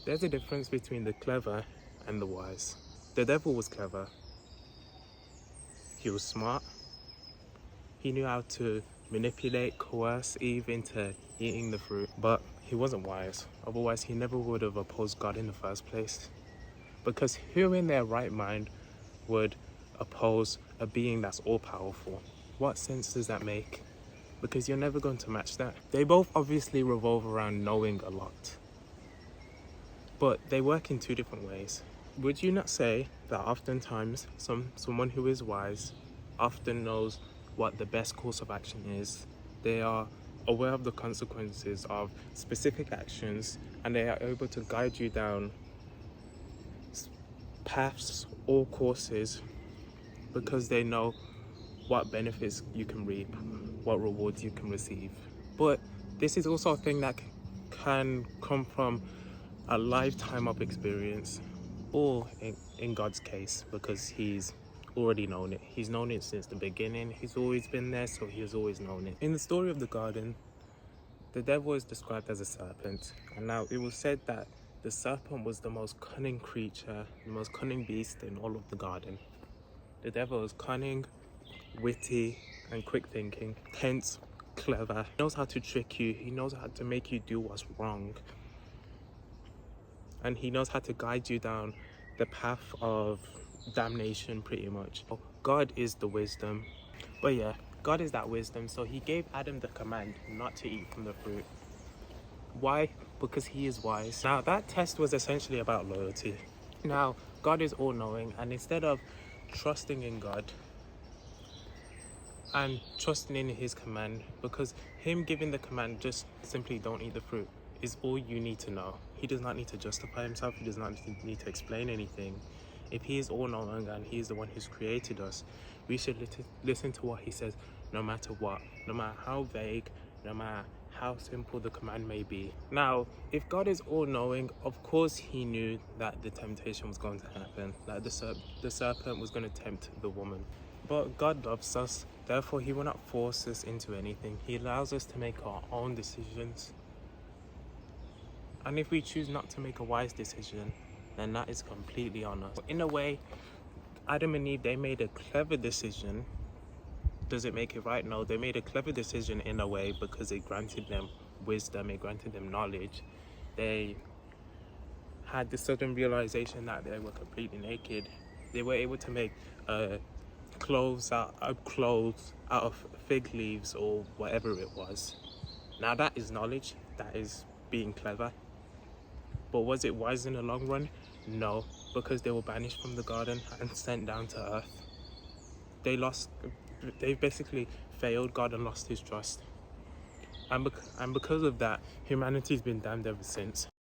There's a difference between the clever and the wise. The devil was clever. He was smart. He knew how to manipulate, coerce Eve into eating the fruit, but he wasn't wise. Otherwise, he never would have opposed God in the first place. Because who in their right mind would oppose a being that's all-powerful? What sense does that make? Because you're never going to match that. They both obviously revolve around knowing a lot, but they work in two different ways. Would you not say that oftentimes someone who is wise often knows what the best course of action is? They are aware of the consequences of specific actions, and they are able to guide you down paths or courses because they know what benefits you can reap, what rewards you can receive. But this is also a thing that can come from a lifetime of experience, or in God's case, because he's already known it. He's known it since the beginning. He's always been there, so he has always known it. In the story of the garden, the devil is described as a serpent, and now it was said that the serpent was the most cunning creature, the most cunning beast in all of the garden. The devil is cunning, witty, and quick thinking, hence clever. He knows how to trick you. He knows how to make you do what's wrong. And he knows how to guide you down the path of damnation, pretty much. God is the wisdom. But yeah, God is that wisdom. So he gave Adam the command not to eat from the fruit. Why? Because he is wise. Now, that test was essentially about loyalty. Now, God is all-knowing, and instead of trusting in God and trusting in his command, because him giving the command, just simply don't eat the fruit, is all you need to know. He does not need to justify himself. He does not need to explain anything. If he is all-knowing and he is the one who's created us, we should listen to what he says, no matter what, no matter how vague, no matter how simple the command may be. Now, if God is all-knowing, of course he knew that the temptation was going to happen, that the serpent was going to tempt the woman. But God loves us, therefore he will not force us into anything. He allows us to make our own decisions. And if we choose not to make a wise decision, then that is completely on us. In a way, Adam and Eve, they made a clever decision. Does it make it right? No, they made a clever decision in a way because it granted them wisdom, it granted them knowledge. They had the sudden realization that they were completely naked. They were able to make clothes out of fig leaves or whatever it was. Now that is knowledge, that is being clever. But was it wise in the long run? No, because they were banished from the garden and sent down to earth. They basically failed God and lost his trust. And because of that, humanity's been damned ever since.